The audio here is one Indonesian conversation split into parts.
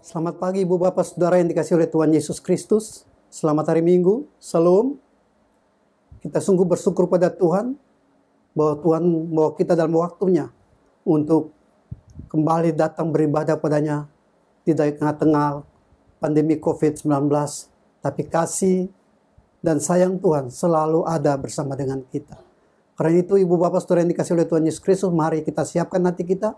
Selamat pagi Ibu Bapak Saudara yang dikasihi oleh Tuhan Yesus Kristus. Selamat hari Minggu. Shalom. Kita sungguh bersyukur pada Tuhan bahwa Tuhan membawa kita dalam waktunya untuk kembali datang beribadah padanya di tengah-tengah pandemi COVID-19. Tapi kasih dan sayang Tuhan selalu ada bersama dengan kita. Karena itu Ibu Bapak Saudara yang dikasihi oleh Tuhan Yesus Kristus, mari kita siapkan hati kita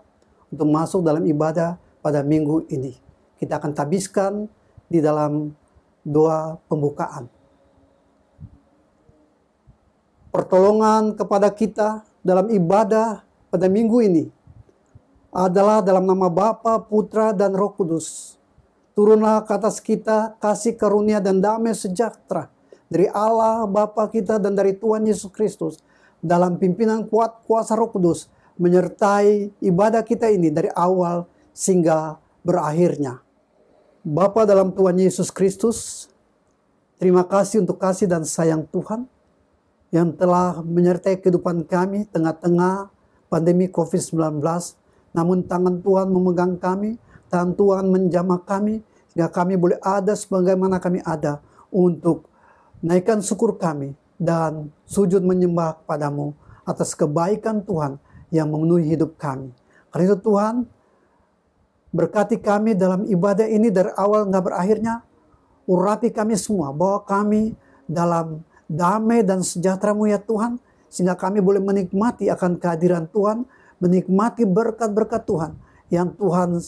untuk masuk dalam ibadah pada minggu ini. Kita akan tabiskan di dalam doa pembukaan. Pertolongan kepada kita dalam ibadah pada minggu ini adalah dalam nama Bapa, Putra, dan Roh Kudus. Turunlah ke atas kita kasih karunia dan damai sejahtera dari Allah Bapa kita dan dari Tuhan Yesus Kristus dalam pimpinan kuat kuasa Roh Kudus menyertai ibadah kita ini dari awal sehingga berakhirnya. Bapa dalam Tuhan Yesus Kristus, terima kasih untuk kasih dan sayang Tuhan yang telah menyertai kehidupan kami tengah-tengah pandemi COVID-19. Namun tangan Tuhan memegang kami, tangan Tuhan menjamah kami, sehingga kami boleh ada sebagaimana kami ada untuk naikkan syukur kami dan sujud menyembah kepadamu atas kebaikan Tuhan yang memenuhi hidup kami. Karena itu Tuhan, berkati kami dalam ibadah ini dari awal hingga berakhirnya. Urapi kami semua bahwa kami dalam damai dan sejahtera-Mu ya Tuhan. Sehingga kami boleh menikmati akan kehadiran Tuhan. Menikmati berkat-berkat Tuhan yang Tuhan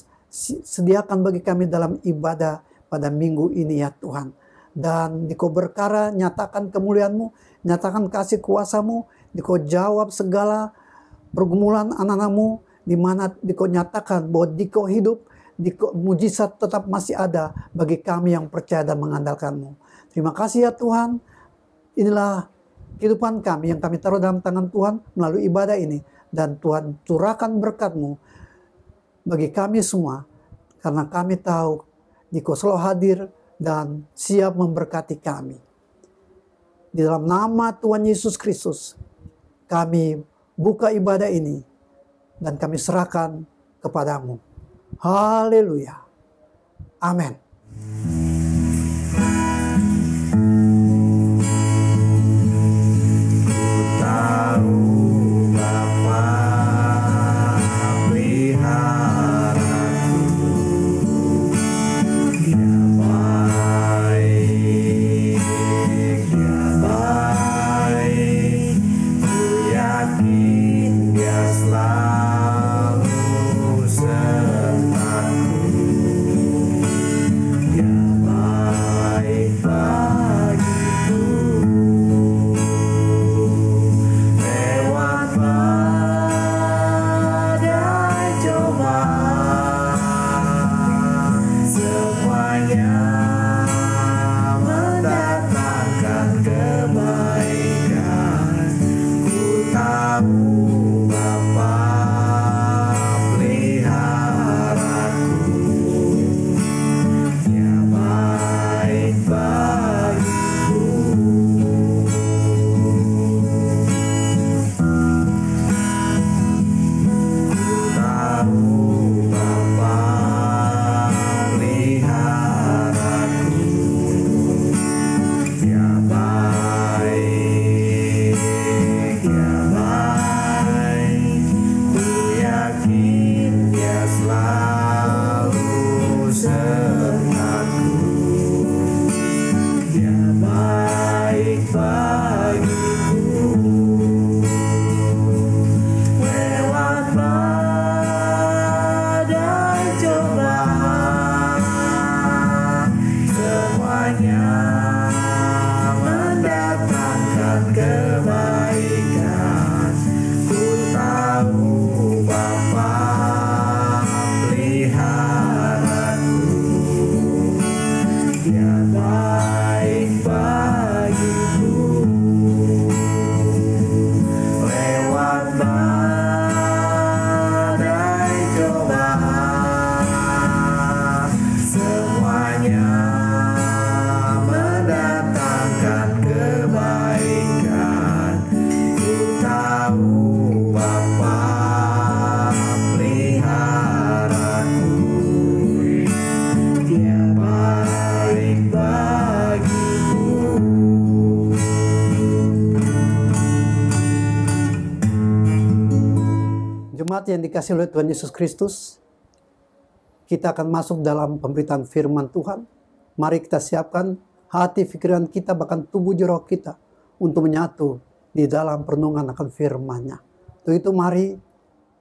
sediakan bagi kami dalam ibadah pada minggu ini ya Tuhan. Dan Dikau berkara nyatakan kemuliaan-Mu, nyatakan kasih kuasa-Mu. Dikau jawab segala pergumulan anak-anak-Mu, di mana Dikau nyatakan bahwa Dikau hidup, Dikau mujizat tetap masih ada bagi kami yang percaya dan mengandalkan-Mu. Terima kasih ya Tuhan. Inilah kehidupan kami yang kami taruh dalam tangan Tuhan melalui ibadah ini. Dan Tuhan curahkan berkat-Mu bagi kami semua. Karena kami tahu Dikau selalu hadir dan siap memberkati kami. Di dalam nama Tuhan Yesus Kristus, kami buka ibadah ini dan kami serahkan kepadamu. Haleluya. Amin. Jemaat yang dikasihi oleh Tuhan Yesus Kristus, kita akan masuk dalam pemberitaan firman Tuhan. Mari kita siapkan hati, pikiran kita, bahkan tubuh roh kita untuk menyatu di dalam perenungan akan firman-Nya. Untuk itu mari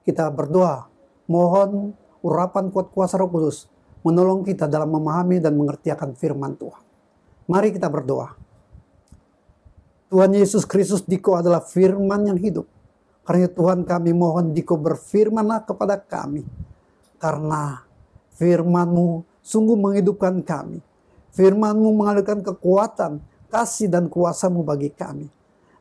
kita berdoa, mohon urapan kuat kuasa Roh Kudus menolong kita dalam memahami dan mengerti akan firman Tuhan. Mari kita berdoa. Tuhan Yesus Kristus, Dikau adalah firman yang hidup. Karena Tuhan, kami mohon Dikau berfirmanlah kepada kami. Karena firman-Mu sungguh menghidupkan kami. Firman-Mu mengalirkan kekuatan, kasih dan kuasa-Mu bagi kami.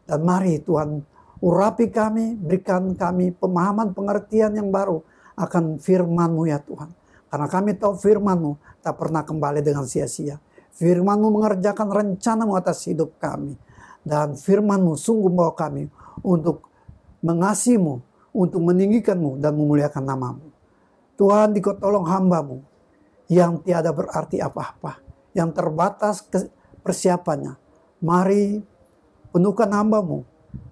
Dan mari Tuhan, urapi kami, berikan kami pemahaman pengertian yang baru akan firman-Mu ya Tuhan. Karena kami tahu firman-Mu tak pernah kembali dengan sia-sia. Firman-Mu mengerjakan rencana-Mu atas hidup kami. Dan firman-Mu sungguh membawa kami untuk mengasihi-Mu, untuk meninggikan-Mu dan memuliakan nama-Mu. Tuhan, Dikau tolong hamba-Mu yang tiada berarti apa-apa, yang terbatas persiapannya. Mari penuhkan hamba-Mu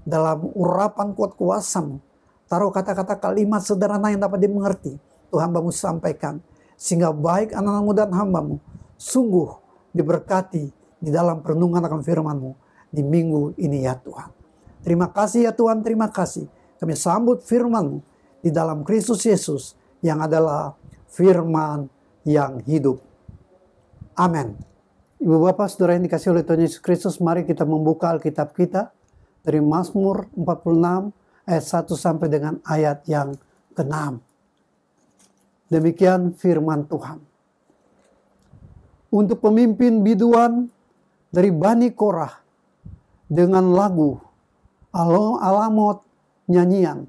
dalam urapan kuat kuasa-Mu. Taruh kata-kata kalimat sederhana yang dapat dimengerti. Tuhan hamba-Mu sampaikan. Sehingga baik anak-anak-Mu dan hamba-Mu sungguh diberkati di dalam perenungan akan firman-Mu di minggu ini ya Tuhan. Terima kasih ya Tuhan, terima kasih. Kami sambut firman-Mu di dalam Kristus Yesus yang adalah firman yang hidup. Amin. Ibu bapak saudara yang dikasihi oleh Tuhan Yesus Kristus, mari kita membuka Alkitab kita dari Mazmur 46 ayat 1 sampai dengan ayat yang ke-6. Demikian firman Tuhan. Untuk pemimpin biduan dari Bani Korah dengan lagu alamot nyanyian.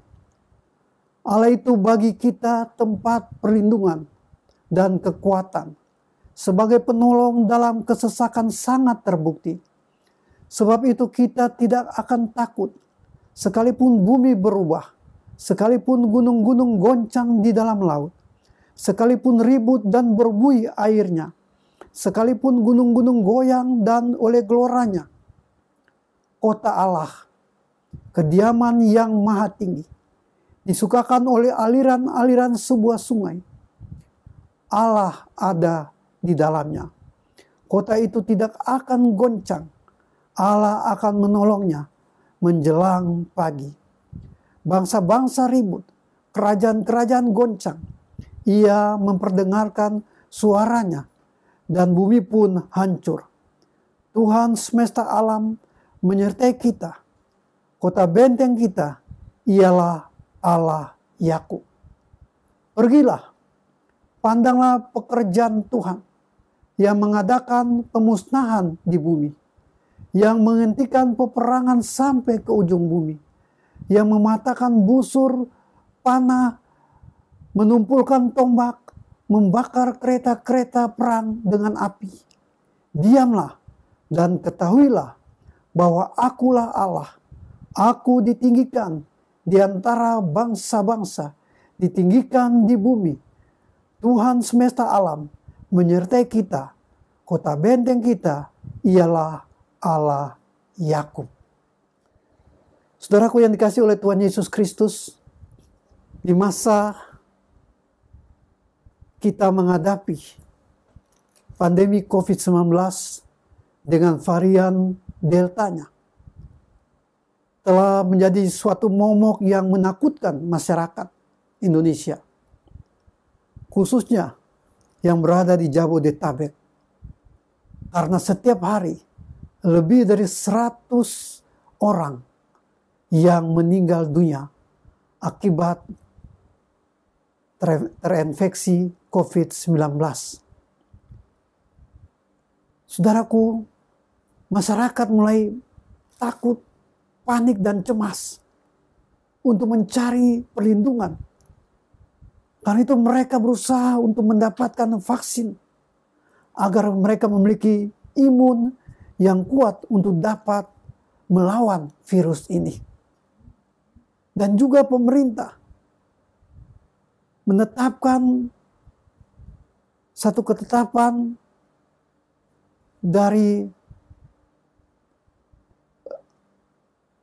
Allah itu bagi kita tempat perlindungan dan kekuatan. Sebagai penolong dalam kesesakan sangat terbukti. Sebab itu kita tidak akan takut. Sekalipun bumi berubah. Sekalipun gunung-gunung goncang di dalam laut. Sekalipun ribut dan berbuih airnya. Sekalipun gunung-gunung goyang dan oleh geloranya. Kota Allah, kediaman yang maha tinggi, disukakan oleh aliran-aliran sebuah sungai. Allah ada di dalamnya. Kota itu tidak akan goncang. Allah akan menolongnya menjelang pagi. Bangsa-bangsa ribut, kerajaan-kerajaan goncang. Ia memperdengarkan suaranya dan bumi pun hancur. Tuhan semesta alam menyertai kita. Kota benteng kita ialah Allah Yakub. Pergilah, pandanglah pekerjaan Tuhan yang mengadakan pemusnahan di bumi, yang menghentikan peperangan sampai ke ujung bumi, yang mematahkan busur panah, menumpulkan tombak, membakar kereta-kereta perang dengan api. Diamlah dan ketahuilah bahwa akulah Allah. Aku ditinggikan di antara bangsa-bangsa, ditinggikan di bumi. Tuhan semesta alam menyertai kita. Kota benteng kita ialah Allah Yakub. Saudaraku yang dikasihi oleh Tuhan Yesus Kristus, di masa kita menghadapi pandemi COVID-19 dengan varian Deltanya, telah menjadi suatu momok yang menakutkan masyarakat Indonesia, khususnya yang berada di Jabodetabek. Karena setiap hari lebih dari 100 orang yang meninggal dunia akibat terinfeksi COVID-19. Saudaraku, masyarakat mulai takut, panik dan cemas untuk mencari perlindungan. Karena itu mereka berusaha untuk mendapatkan vaksin agar mereka memiliki imun yang kuat untuk dapat melawan virus ini. Dan juga pemerintah menetapkan satu ketetapan dari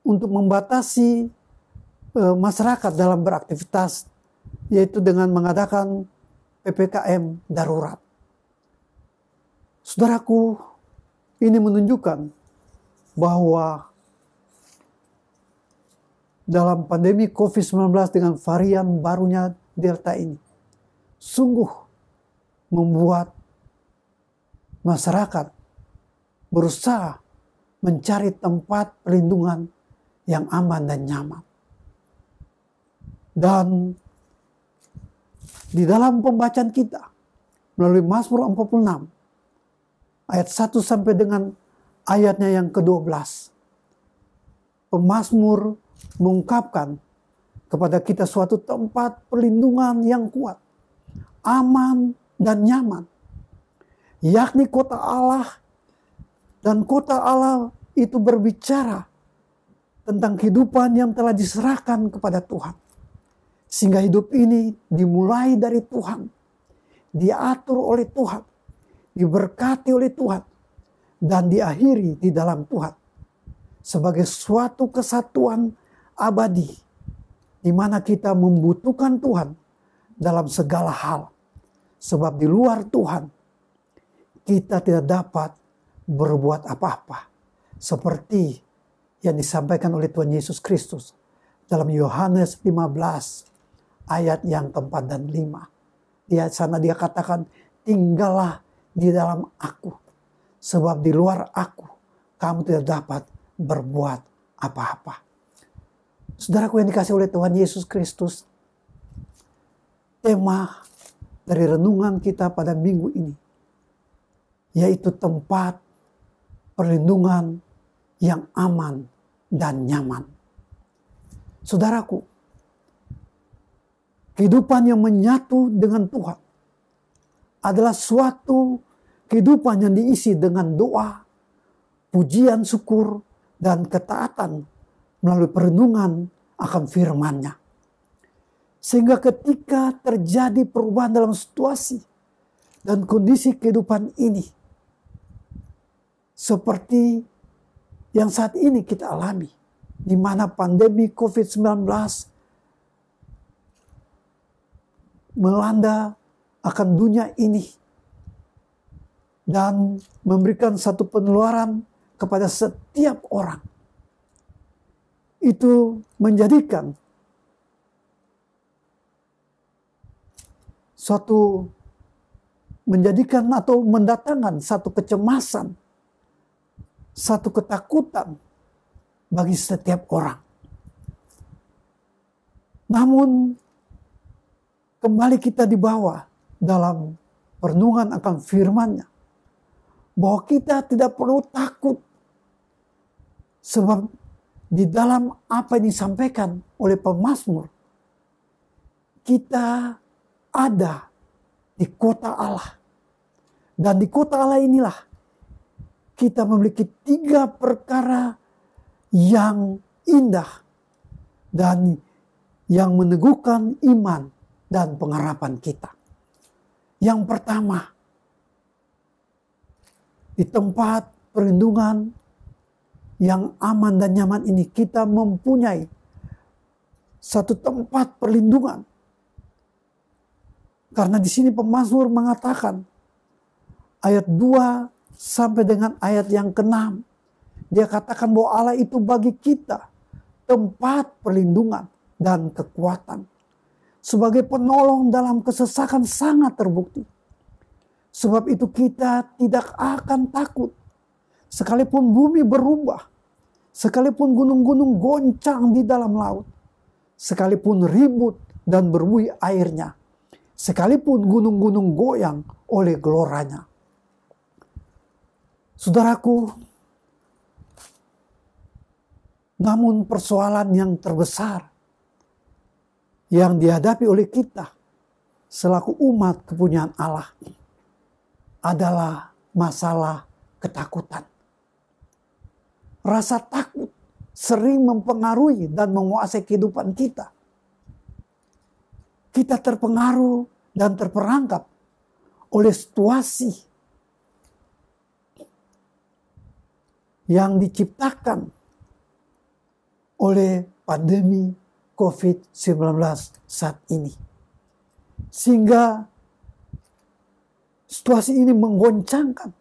untuk membatasi masyarakat dalam beraktivitas yaitu dengan mengadakan PPKM darurat. Saudaraku, ini menunjukkan bahwa dalam pandemi COVID-19 dengan varian barunya Delta ini, sungguh membuat masyarakat berusaha mencari tempat perlindungan yang aman dan nyaman. Dan di dalam pembacaan kita melalui Mazmur 46 ayat 1 sampai dengan ayatnya yang ke-12, pemazmur mengungkapkan kepada kita suatu tempat perlindungan yang kuat, aman dan nyaman, yakni kota Allah. Dan kota Allah itu berbicara tentang kehidupan yang telah diserahkan kepada Tuhan. Sehingga hidup ini dimulai dari Tuhan, diatur oleh Tuhan, diberkati oleh Tuhan, dan diakhiri di dalam Tuhan. Sebagai suatu kesatuan abadi, di mana kita membutuhkan Tuhan dalam segala hal. Sebab di luar Tuhan, kita tidak dapat berbuat apa-apa. Seperti yang disampaikan oleh Tuhan Yesus Kristus dalam Yohanes 15 ayat yang ke-4 dan 5. Di sana dia katakan, tinggallah di dalam aku. Sebab di luar aku, kamu tidak dapat berbuat apa-apa. Saudaraku yang dikasih oleh Tuhan Yesus Kristus, tema dari renungan kita pada minggu ini, yaitu tempat perlindungan yang aman dan nyaman. Saudaraku, kehidupan yang menyatu dengan Tuhan adalah suatu kehidupan yang diisi dengan doa, pujian syukur, dan ketaatan melalui perlindungan akan firman-Nya. Sehingga ketika terjadi perubahan dalam situasi dan kondisi kehidupan ini, seperti yang saat ini kita alami, di mana pandemi COVID-19 melanda akan dunia ini dan memberikan satu penularan kepada setiap orang. Itu menjadikan atau mendatangkan satu kecemasan, satu ketakutan bagi setiap orang. Namun kembali kita dibawa dalam perenungan akan firman-Nya, bahwa kita tidak perlu takut, sebab di dalam apa yang disampaikan oleh pemazmur, kita ada di kota Allah. Dan di kota Allah inilah kita memiliki 3 perkara yang indah dan yang meneguhkan iman dan pengharapan kita. Yang pertama, di tempat perlindungan yang aman dan nyaman ini, kita mempunyai satu tempat perlindungan. Karena di sini pemazmur mengatakan, ayat 2 sampai dengan ayat yang ke-6, dia katakan bahwa Allah itu bagi kita tempat perlindungan dan kekuatan. Sebagai penolong dalam kesesakan sangat terbukti. Sebab itu kita tidak akan takut. Sekalipun bumi berubah, sekalipun gunung-gunung goncang di dalam laut, sekalipun ribut dan berbuih airnya, sekalipun gunung-gunung goyang oleh geloranya. Saudaraku, namun persoalan yang terbesar yang dihadapi oleh kita selaku umat kepunyaan Allah adalah masalah ketakutan. Rasa takut sering mempengaruhi dan menguasai kehidupan kita. Kita terpengaruh dan terperangkap oleh situasi yang diciptakan oleh pandemi COVID-19 saat ini. Sehingga situasi ini menggoncangkan,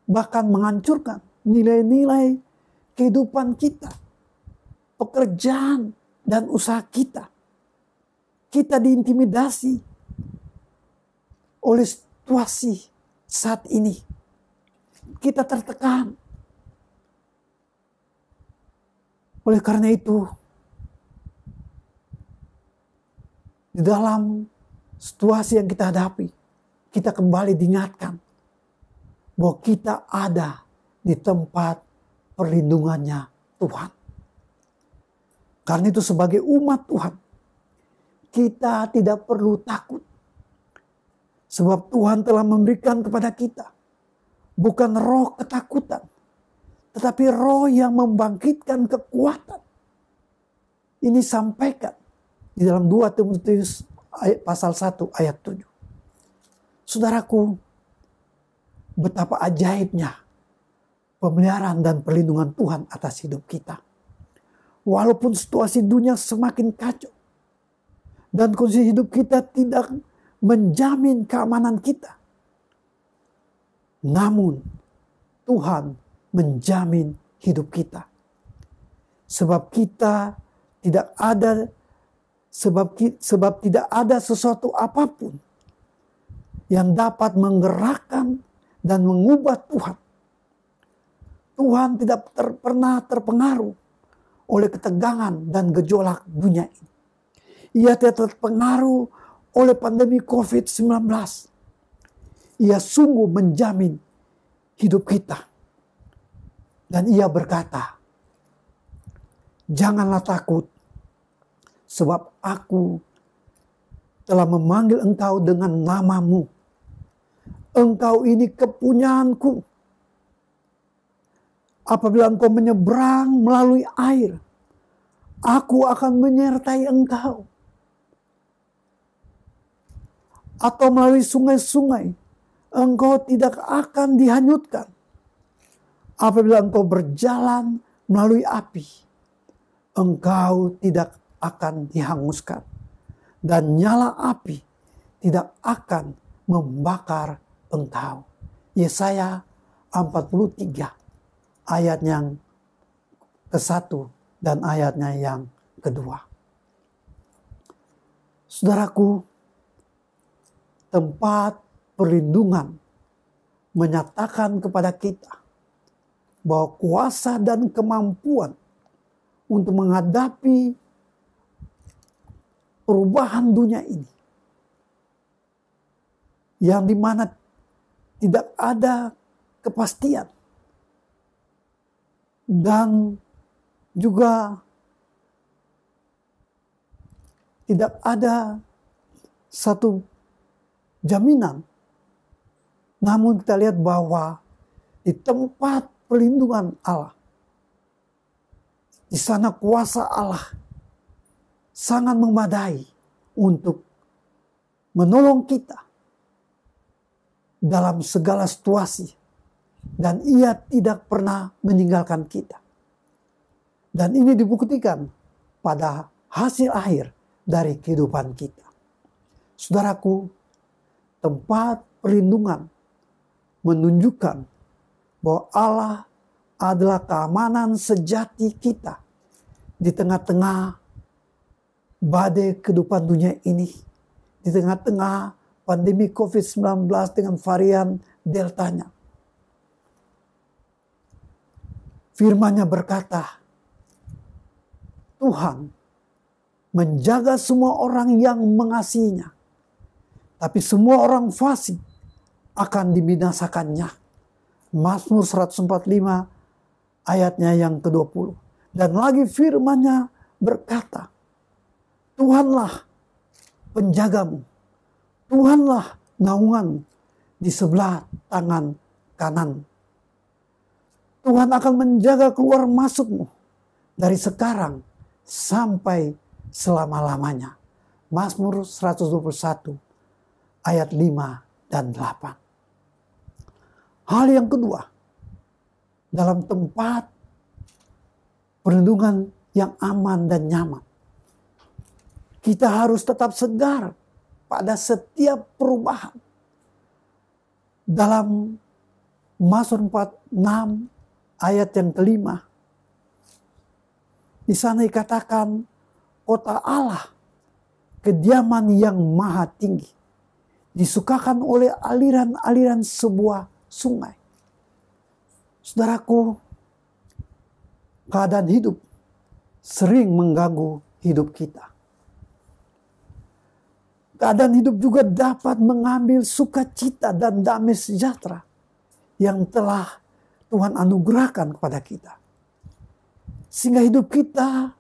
bahkan menghancurkan nilai-nilai kehidupan kita, pekerjaan dan usaha kita. Kita diintimidasi oleh situasi saat ini. Kita tertekan. Oleh karena itu, di dalam situasi yang kita hadapi, kita kembali diingatkan bahwa kita ada di tempat perlindungannya Tuhan. Karena itu sebagai umat Tuhan, kita tidak perlu takut. Sebab Tuhan telah memberikan kepada kita bukan roh ketakutan, tetapi roh yang membangkitkan kekuatan. Ini sampaikan di dalam 2 Timotius pasal 1 ayat 7. Saudaraku, betapa ajaibnya pemeliharaan dan perlindungan Tuhan atas hidup kita. Walaupun situasi dunia semakin kacau dan kondisi hidup kita tidak menjamin keamanan kita, namun Tuhan menjamin hidup kita. Sebab kita tidak ada sebab tidak ada sesuatu apapun yang dapat menggerakkan dan mengubah Tuhan. Tuhan tidak pernah terpengaruh oleh ketegangan dan gejolak dunia ini. Ia tidak terpengaruh oleh pandemi COVID-19. Ia sungguh menjamin hidup kita. Dan ia berkata, janganlah takut, sebab aku telah memanggil engkau dengan namamu. Engkau ini kepunyaanku. Apabila engkau menyeberang melalui air, aku akan menyertai engkau. Atau melalui sungai-sungai, engkau tidak akan dihanyutkan. Apabila engkau berjalan melalui api, engkau tidak akan dihanguskan. Dan nyala api tidak akan membakar engkau. Yesaya 43 ayat yang ke-1 dan ayatnya yang kedua. Saudaraku, tempat perlindungan menyatakan kepada kita bahwa kuasa dan kemampuan untuk menghadapi perubahan dunia ini, yang dimana tidak ada kepastian dan juga tidak ada satu jaminan. Namun kita lihat bahwa di tempat perlindungan Allah, di sana kuasa Allah sangat memadai untuk menolong kita dalam segala situasi. Dan ia tidak pernah meninggalkan kita. Dan ini dibuktikan pada hasil akhir dari kehidupan kita. Saudaraku, tempat perlindungan menunjukkan bahwa Allah adalah keamanan sejati kita di tengah-tengah badai kehidupan dunia ini, di tengah-tengah pandemi COVID-19 dengan varian Deltanya. Firman-Nya berkata, Tuhan menjaga semua orang yang mengasihinya, tapi semua orang fasik akan dibinasakannya. Mazmur 145 ayatnya yang ke-20. Dan lagi firman-Nya berkata, Tuhanlah penjagamu, Tuhanlah naungan di sebelah tangan kanan. Tuhan akan menjaga keluar masukmu dari sekarang sampai selama-lamanya. Mazmur 121 ayat 5 dan 8. Hal yang kedua, dalam tempat perlindungan yang aman dan nyaman, kita harus tetap segar pada setiap perubahan. Dalam Mazmur 46 ayat yang kelima, di sana dikatakan kota Allah, kediaman yang maha tinggi, disukakan oleh aliran-aliran sebuah sungai. Saudaraku, keadaan hidup sering mengganggu hidup kita. Keadaan hidup juga dapat mengambil sukacita dan damai sejahtera yang telah Tuhan anugerahkan kepada kita. Sehingga hidup kita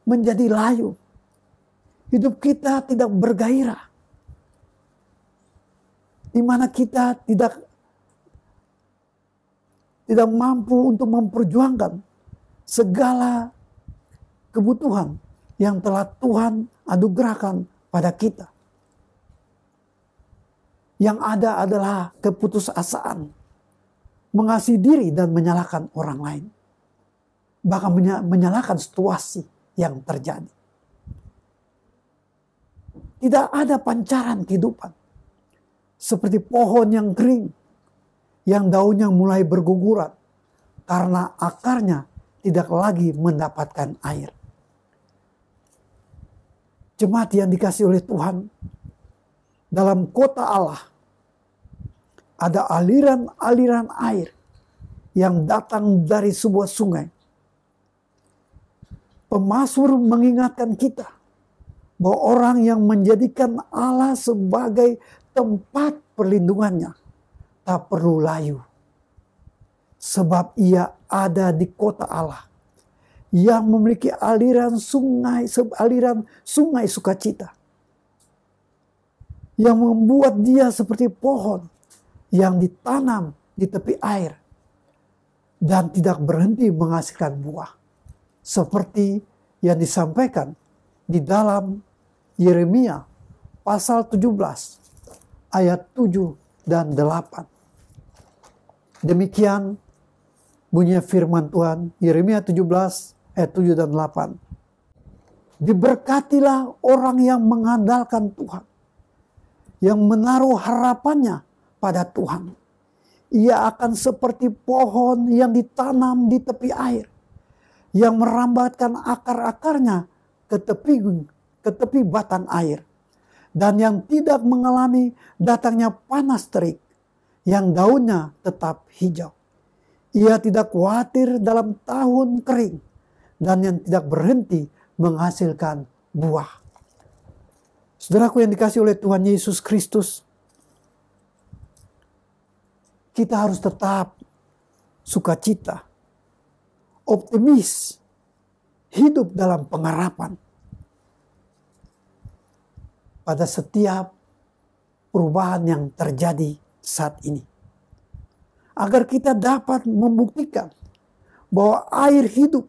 menjadi layu. Hidup kita tidak bergairah. Di mana kita tidak mampu untuk memperjuangkan segala kebutuhan yang telah Tuhan anugerahkan pada kita. Yang ada adalah keputusasaan, mengasihi diri dan menyalahkan orang lain. Bahkan menyalahkan situasi yang terjadi. Tidak ada pancaran kehidupan. Seperti pohon yang kering, yang daunnya mulai berguguran karena akarnya tidak lagi mendapatkan air. Jemaat yang dikasihi oleh Tuhan, dalam kota Allah ada aliran-aliran air yang datang dari sebuah sungai. Pemazmur mengingatkan kita bahwa orang yang menjadikan Allah sebagai tempat perlindungannya tak perlu layu. Sebab ia ada di kota Allah yang memiliki aliran sungai sukacita. Yang membuat dia seperti pohon yang ditanam di tepi air dan tidak berhenti menghasilkan buah. Seperti yang disampaikan di dalam Yeremia pasal 17 ayat 7 dan 8. Demikian bunyi firman Tuhan, Yeremia 17 ayat 7 dan 8. Diberkatilah orang yang mengandalkan Tuhan, yang menaruh harapannya pada Tuhan. Ia akan seperti pohon yang ditanam di tepi air, yang merambatkan akar-akarnya ke tepi batang air, dan yang tidak mengalami datangnya panas terik, yang daunnya tetap hijau. Ia tidak khawatir dalam tahun kering, dan yang tidak berhenti menghasilkan buah. Saudaraku yang dikasihi oleh Tuhan Yesus Kristus, kita harus tetap sukacita, optimis, hidup dalam pengharapan pada setiap perubahan yang terjadi saat ini. Agar kita dapat membuktikan bahwa air hidup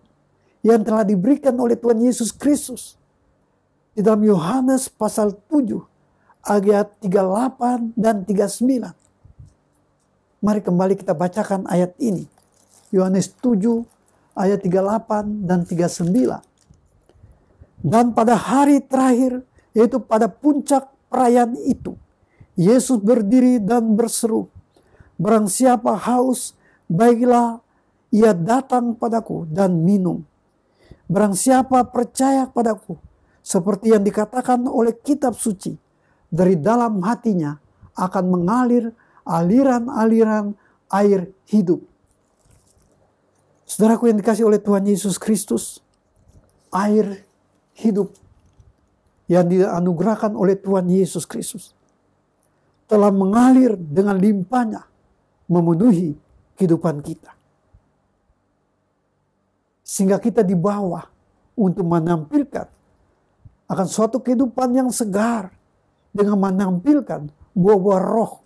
yang telah diberikan oleh Tuhan Yesus Kristus di dalam Yohanes pasal 7 ayat 38 dan 39. Mari kembali kita bacakan ayat ini. Yohanes 7 ayat 38 dan 39. Dan pada hari terakhir, yaitu pada puncak perayaan itu, Yesus berdiri dan berseru, "Barang siapa haus, baiklah ia datang padaku dan minum. Barang siapa percaya padaku, seperti yang dikatakan oleh kitab suci, dari dalam hatinya akan mengalir aliran-aliran air hidup." Saudaraku yang dikasihi oleh Tuhan Yesus Kristus, air hidup yang dianugerahkan oleh Tuhan Yesus Kristus telah mengalir dengan limpahnya memenuhi kehidupan kita. Sehingga kita dibawa untuk menampilkan akan suatu kehidupan yang segar dengan menampilkan buah-buah roh,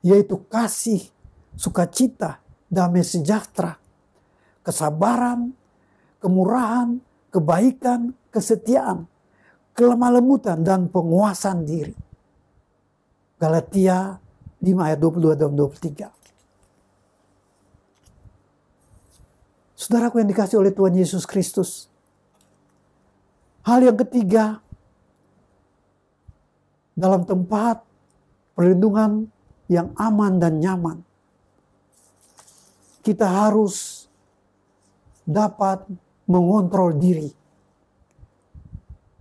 yaitu kasih, sukacita, damai sejahtera, kesabaran, kemurahan, kebaikan, kesetiaan, kelemah lembutan, dan penguasaan diri. Galatia 5 ayat 22 dan 23. Saudaraku yang dikasihi oleh Tuhan Yesus Kristus, hal yang ketiga dalam tempat perlindungan yang aman dan nyaman. Kita harus dapat mengontrol diri.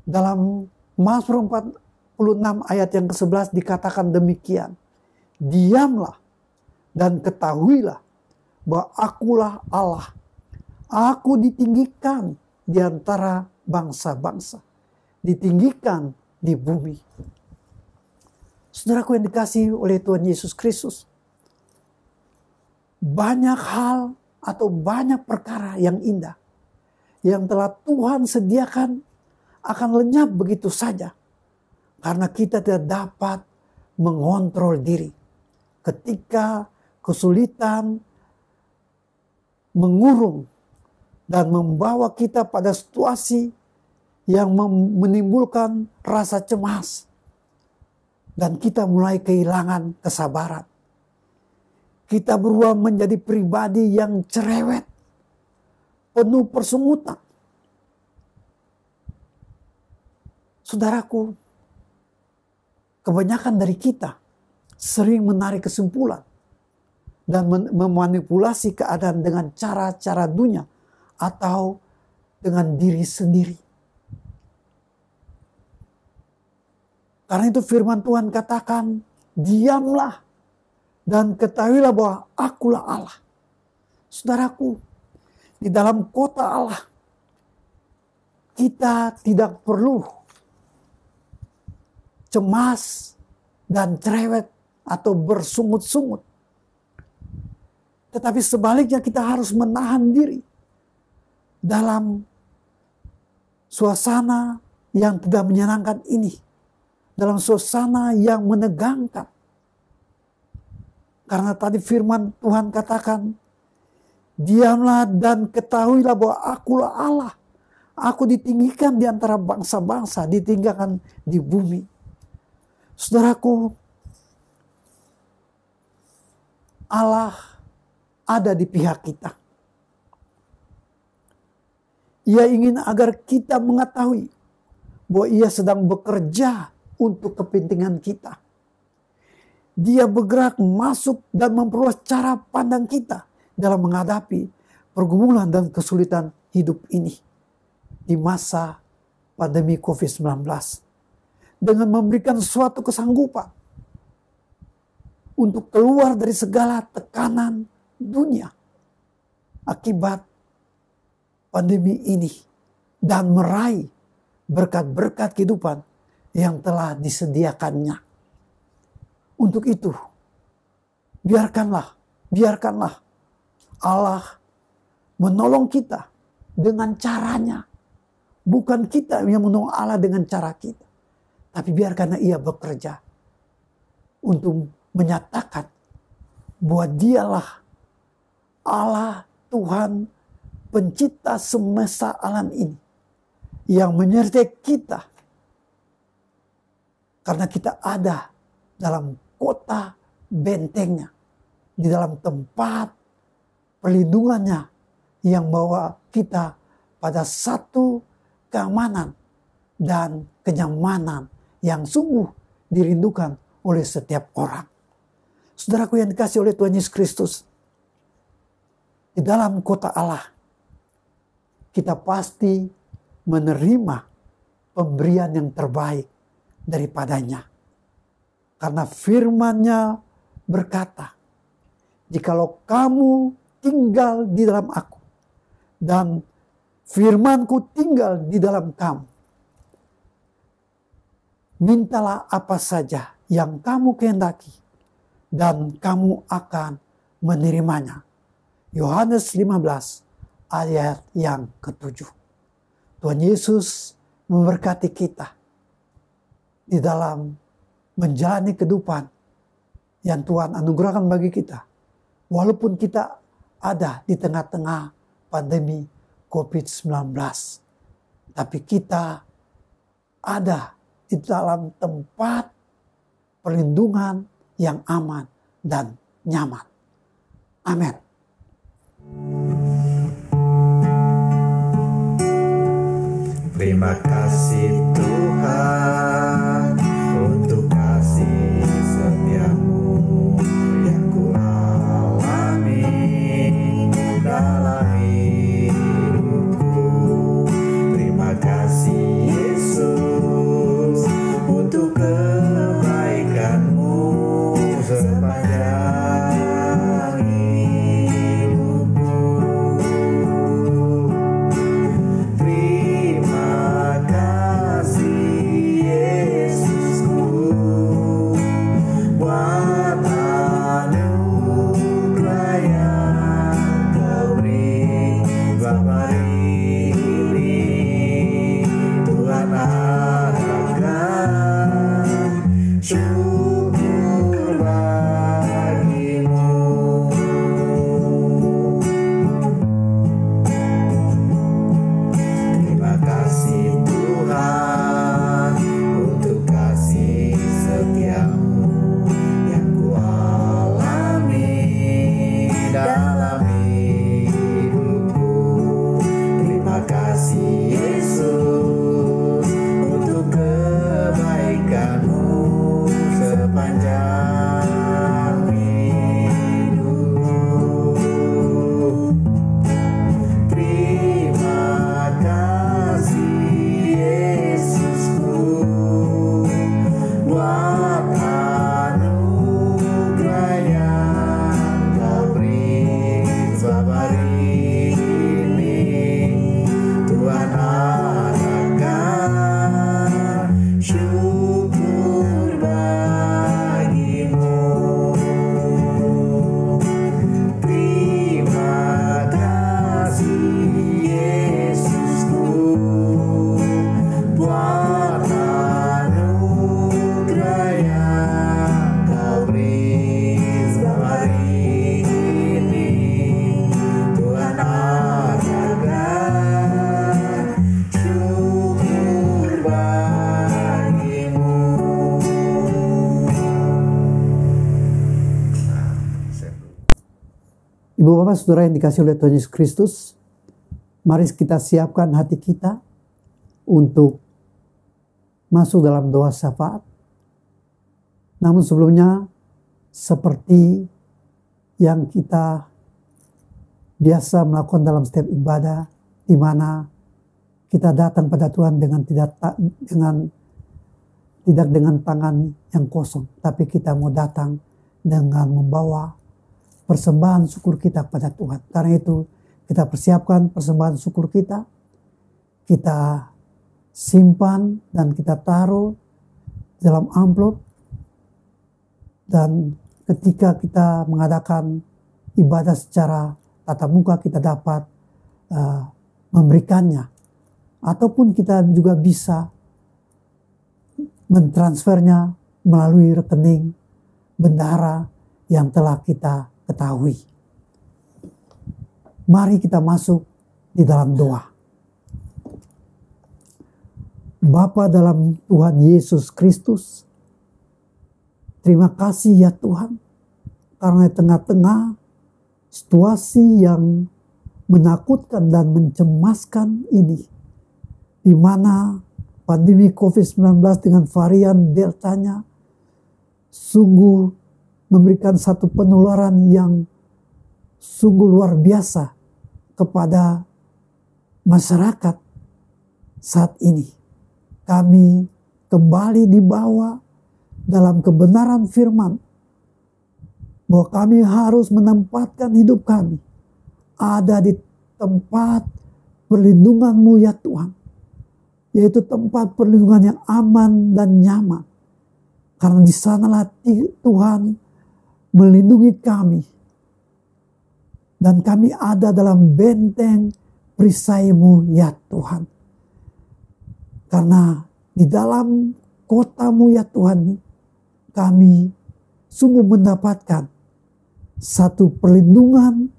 Dalam Mazmur 46 ayat yang ke-11 dikatakan demikian. Diamlah dan ketahuilah bahwa akulah Allah. Aku ditinggikan di antara bangsa-bangsa. Ditinggikan di bumi. Saudaraku yang dikasihi oleh Tuhan Yesus Kristus. Banyak hal atau banyak perkara yang indah. Yang telah Tuhan sediakan akan lenyap begitu saja. Karena kita tidak dapat mengontrol diri. Ketika kesulitan mengurung dan membawa kita pada situasi yang menimbulkan rasa cemas. Dan kita mulai kehilangan kesabaran. Kita berubah menjadi pribadi yang cerewet. Penuh persungutan. Saudaraku, kebanyakan dari kita sering menarik kesimpulan dan memanipulasi keadaan dengan cara-cara dunia atau dengan diri sendiri. Karena itu firman Tuhan katakan, diamlah dan ketahuilah bahwa akulah Allah. Saudaraku, di dalam kota Allah, kita tidak perlu cemas dan cerewet atau bersungut-sungut. Tetapi sebaliknya kita harus menahan diri dalam suasana yang tidak menyenangkan ini. Dalam suasana yang menegangkan. Karena tadi firman Tuhan katakan, diamlah dan ketahuilah bahwa akulah Allah. Aku ditinggikan di antara bangsa-bangsa, ditinggikan di bumi. Saudaraku, Allah ada di pihak kita. Ia ingin agar kita mengetahui bahwa Ia sedang bekerja untuk kepentingan kita. Dia bergerak masuk dan memperluas cara pandang kita dalam menghadapi pergumulan dan kesulitan hidup ini di masa pandemi COVID-19 dengan memberikan suatu kesanggupan untuk keluar dari segala tekanan dunia akibat pandemi ini dan meraih berkat-berkat kehidupan yang telah disediakannya. Untuk itu, biarkanlah Allah menolong kita dengan caranya. Bukan kita yang menolong Allah dengan cara kita. Tapi biarkanlah Ia bekerja untuk menyatakan bahwa Dialah Allah Tuhan pencipta semesta alam ini yang menyertai kita. Karena kita ada dalam kota bentengnya. Di dalam tempat perlindungannya. Yang bawa kita pada satu keamanan dan kenyamanan yang sungguh dirindukan oleh setiap orang. Saudaraku yang dikasihi oleh Tuhan Yesus Kristus. Di dalam kota Allah. Kita pasti menerima pemberian yang terbaik daripadanya. Karena firman-Nya berkata, jikalau kamu tinggal di dalam aku, dan firman-Ku tinggal di dalam kamu, mintalah apa saja yang kamu kehendaki, dan kamu akan menerimanya. Yohanes 15 ayat yang ke-7. Tuhan Yesus memberkati kita di dalam menjalani kehidupan yang Tuhan anugerahkan bagi kita. Walaupun kita ada di tengah-tengah pandemi COVID-19. Tapi kita ada di dalam tempat perlindungan yang aman dan nyaman. Amin. Terima kasih Tuhan untuk sepanjang hidupku. Terima kasih Yesusku buat anugerah yang Kau beri selama ini. Tuhan harapkan syukur bagimu. Terima kasih Tuhan untuk kasih setiamu yang ku alami dalam hidupku. Terima kasih Yesus untuk kebaikanmu sepanjang hidupku. Terima kasih Yesusku buat anugerah yang Kau beri selama ini. Tuhan harapkan syukur bagimu. Terima kasih Yesusku buat anugerah yang Kau beri selama ini. Tuhan harapkan syukur bagimu. Ibu Bapak Saudara yang dikasihi oleh Tuhan Yesus Kristus, mari kita siapkan hati kita untuk masuk dalam doa syafaat. Namun sebelumnya, seperti yang kita biasa melakukan dalam setiap ibadah, di mana kita datang pada Tuhan tidak dengan tangan yang kosong, tapi kita mau datang dengan membawa persembahan syukur kita kepada Tuhan. Karena itu kita persiapkan persembahan syukur kita, kita simpan dan kita taruh dalam amplop, dan ketika kita mengadakan ibadah secara tatap muka kita dapat memberikannya, ataupun kita juga bisa mentransfernya melalui rekening bendahara yang telah kita ketahui. Mari kita masuk di dalam doa. Bapa dalam Tuhan Yesus Kristus, terima kasih ya Tuhan, karena di tengah-tengah situasi yang menakutkan dan mencemaskan ini, di mana pandemi COVID-19 dengan varian Deltanya sungguh memberikan satu penularan yang sungguh luar biasa kepada masyarakat saat ini. Kami kembali dibawa dalam kebenaran firman bahwa kami harus menempatkan hidup kami ada di tempat perlindungan-Mu ya Tuhan, yaitu tempat perlindungan yang aman dan nyaman. Karena di sanalah Tuhan melindungi kami, dan kami ada dalam benteng perisai-Mu ya Tuhan. Karena di dalam kota-Mu ya Tuhan, kami sungguh mendapatkan satu perlindungan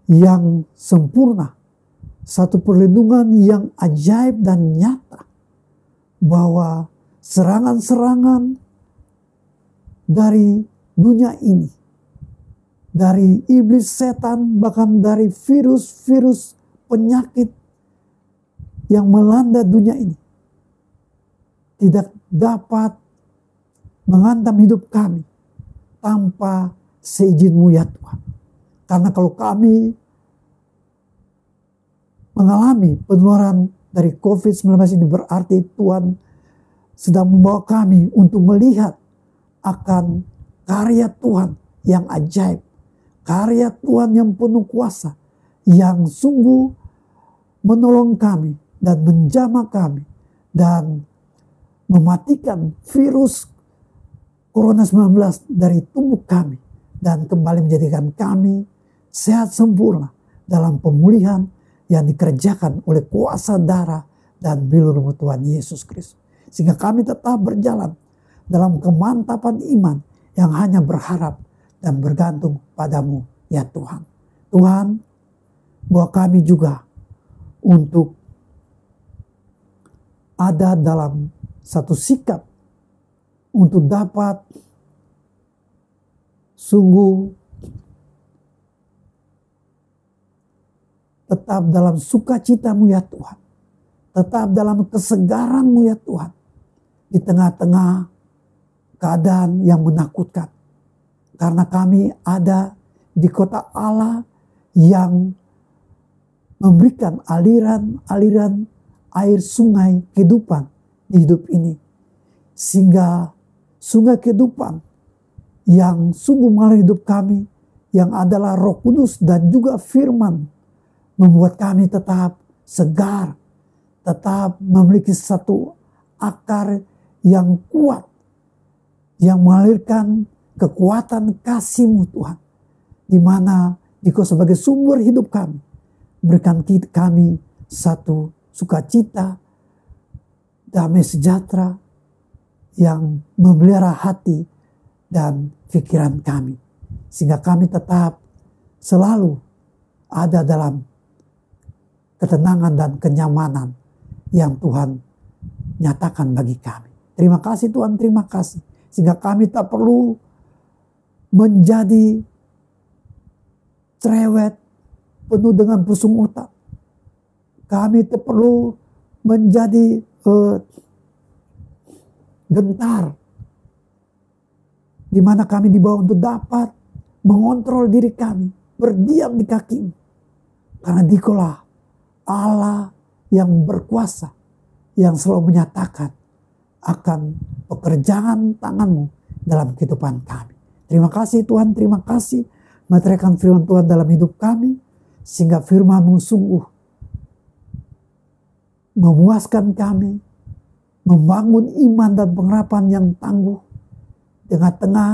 yang sempurna, satu perlindungan yang ajaib dan nyata, bahwa serangan-serangan dari dunia ini, dari iblis setan, bahkan dari virus-virus penyakit yang melanda dunia ini, tidak dapat menghantam hidup kami tanpa seizin-Mu ya Tuhan. Karena kalau kami mengalami penularan dari COVID-19 ini, berarti Tuhan sedang membawa kami untuk melihat akan karya Tuhan yang ajaib, karya Tuhan yang penuh kuasa, yang sungguh menolong kami dan menjamah kami dan mematikan virus Corona 19 dari tubuh kami dan kembali menjadikan kami sehat sempurna dalam pemulihan yang dikerjakan oleh kuasa darah dan bilur Tuhan Yesus Kristus. Sehingga kami tetap berjalan dalam kemantapan iman yang hanya berharap dan bergantung padamu ya Tuhan. Tuhan, bawa kami juga untuk ada dalam satu sikap untuk dapat sungguh tetap dalam sukacitamu ya Tuhan. Tetap dalam kesegaranmu ya Tuhan. Di tengah-tengah keadaan yang menakutkan. Karena kami ada di kota Allah yang memberikan aliran-aliran air sungai kehidupan di hidup ini. Sehingga sungai kehidupan yang sungguh mengalir hidup kami, yang adalah Roh Kudus dan juga firman, membuat kami tetap segar, tetap memiliki satu akar yang kuat, yang mengalirkan kekuatan kasih-Mu Tuhan, di mana Dikau sebagai sumber hidup kami, berikan kami satu sukacita, damai sejahtera yang memelihara hati dan pikiran kami, sehingga kami tetap selalu ada dalam ketenangan dan kenyamanan yang Tuhan nyatakan bagi kami. Terima kasih Tuhan, terima kasih. Sehingga kami tak perlu menjadi cerewet, penuh dengan pusung otak. Kami tak perlu menjadi gentar, di mana kami dibawa untuk dapat mengontrol diri kami, berdiam di kaki-Mu. Karena Dikaulah Allah yang berkuasa, yang selalu menyatakan akan pekerjaan tangan-Mu dalam kehidupan kami. Terima kasih Tuhan, terima kasih. Meteraikan firman Tuhan dalam hidup kami, sehingga firman-Mu sungguh memuaskan kami, membangun iman dan pengharapan yang tangguh, dengan tengah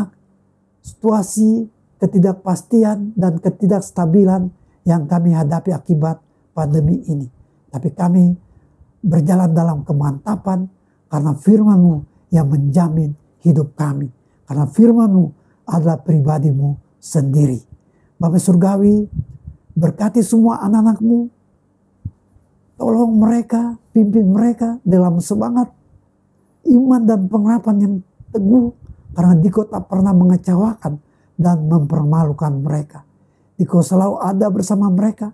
situasi ketidakpastian dan ketidakstabilan yang kami hadapi akibat pandemi ini. Tapi kami berjalan dalam kemantapan karena firman-Mu yang menjamin hidup kami. Karena firman-Mu adalah pribadi-Mu sendiri. Bapa Surgawi, berkati semua anak-anak-Mu. Tolong mereka, pimpin mereka dalam semangat iman dan pengharapan yang teguh. Karena Dikau tak pernah mengecewakan dan mempermalukan mereka. Dikau selalu ada bersama mereka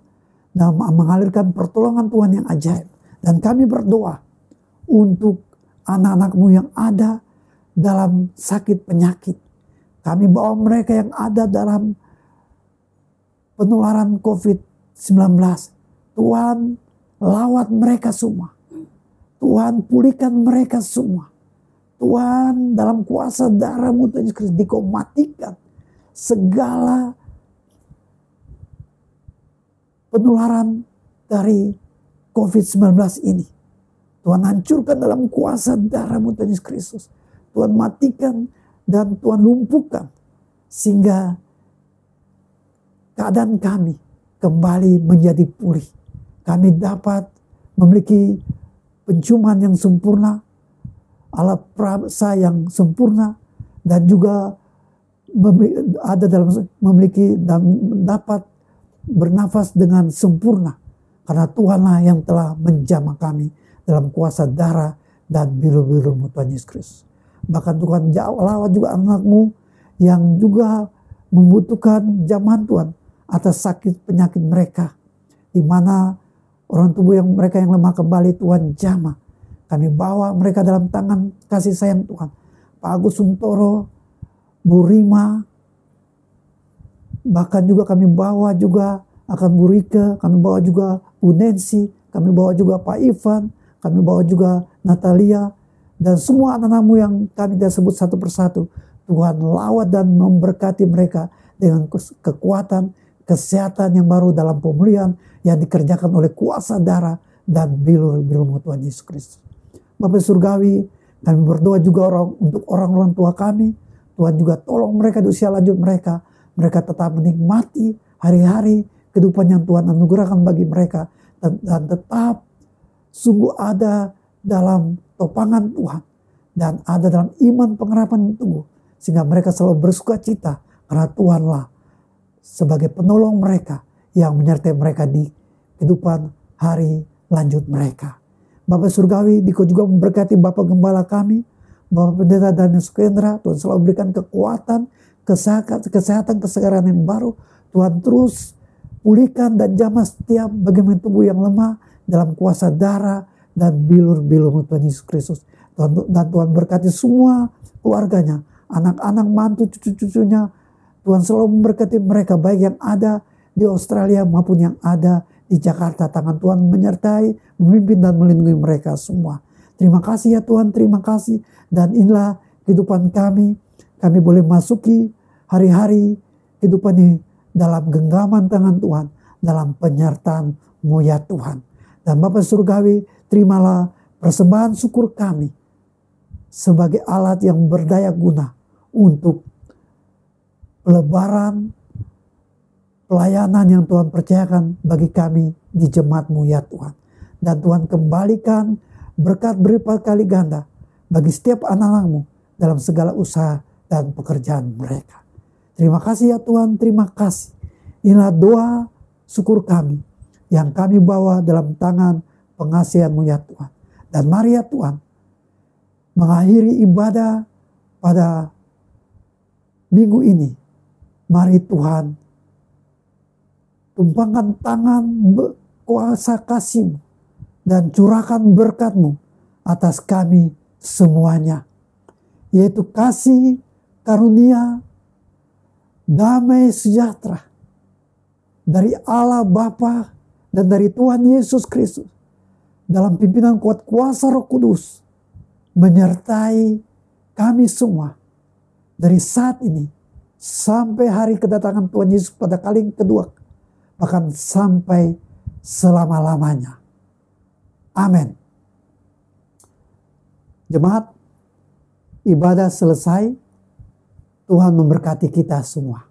dan mengalirkan pertolongan Tuhan yang ajaib. Dan kami berdoa untuk anak-anak-Mu yang ada dalam sakit penyakit. Kami bawa mereka yang ada dalam penularan COVID-19. Tuhan, lawat mereka semua. Tuhan, pulihkan mereka semua. Tuhan, dalam kuasa darah-Mu Tuhan Yesus Kristus, Dikau matikan segala penularan dari COVID-19 ini. Tuhan, hancurkan dalam kuasa darah-Mu Tuhan Yesus Kristus. Tuhan, matikan dan Tuhan lumpuhkan, sehingga keadaan kami kembali menjadi pulih. Kami dapat memiliki penciuman yang sempurna, alat perasa yang sempurna, dan juga ada dalam memiliki dan dapat bernafas dengan sempurna. Karena Tuhanlah yang telah menjamah kami dalam kuasa darah dan bilur-bilur-Mu Tuhan Yesus Kristus. Bahkan Tuhan lawat juga anak-Mu yang juga membutuhkan jamahan Tuhan atas sakit penyakit mereka, di mana orang tubuh yang mereka yang lemah kembali Tuhan jamah. Kami bawa mereka dalam tangan kasih sayang Tuhan. Pak Agus Suntoro, Bu Rima, bahkan juga kami bawa juga akan Bu Rike, kami bawa juga Bu Nancy, kami bawa juga Pak Ivan, kami bawa juga Natalia, dan semua anak-anak-Mu yang kami tidak sebut satu persatu. Tuhan lawat dan memberkati mereka dengan kekuatan, kesehatan yang baru dalam pemulihan yang dikerjakan oleh kuasa darah dan bilur-bilur Tuhan Yesus Kristus. Bapa Surgawi, kami berdoa juga untuk orang-orang tua kami. Tuhan juga tolong mereka di usia lanjut mereka. Mereka tetap menikmati hari-hari kehidupan yang Tuhan anugerahkan bagi mereka. Dan tetap sungguh ada dalam topangan Tuhan. Dan ada dalam iman pengharapan yang teguh. Sehingga mereka selalu bersuka cita. Karena Tuhanlah sebagai penolong mereka yang menyertai mereka di kehidupan hari lanjut mereka. Bapak Surgawi, Diko juga memberkati Bapak Gembala kami, Bapak Pendeta Daniel Sukendra. Tuhan selalu berikan kekuatan, kesehatan, kesegaran yang baru. Tuhan terus pulihkan dan jamah setiap bagian tubuh yang lemah dalam kuasa darah dan bilur-bilur Tuhan Yesus Kristus. Dan Tuhan berkati semua keluarganya, anak-anak, mantu, cucu-cucunya. Tuhan selalu memberkati mereka, baik yang ada di Australia maupun yang ada di Jakarta. Tangan Tuhan menyertai, memimpin dan melindungi mereka semua. Terima kasih ya Tuhan, terima kasih. Dan inilah kehidupan kami. Kami boleh masuki hari-hari kehidupan ini dalam genggaman tangan Tuhan, dalam penyertaan-Mu ya Tuhan. Dan Bapa Surgawi, terimalah persembahan syukur kami sebagai alat yang berdaya guna untuk pelebaran pelayanan yang Tuhan percayakan bagi kami di jemaat-Mu ya Tuhan. Dan Tuhan kembalikan berkat berlipat kali ganda bagi setiap anak-anak-Mu dalam segala usaha dan pekerjaan mereka. Terima kasih ya Tuhan, terima kasih. Inilah doa syukur kami yang kami bawa dalam tangan pengasihan-Mu ya Tuhan. Dan mari ya Tuhan, mengakhiri ibadah pada minggu ini. Mari Tuhan, tumpangkan tangan kuasa kasih-Mu dan curahkan berkat-Mu atas kami semuanya. Yaitu kasih, karunia, damai sejahtera dari Allah Bapa dan dari Tuhan Yesus Kristus dalam pimpinan kuat kuasa Roh Kudus menyertai kami semua dari saat ini sampai hari kedatangan Tuhan Yesus pada kali kedua, bahkan sampai selama-lamanya. Amin. Jemaat, ibadah selesai. Tuhan memberkati kita semua.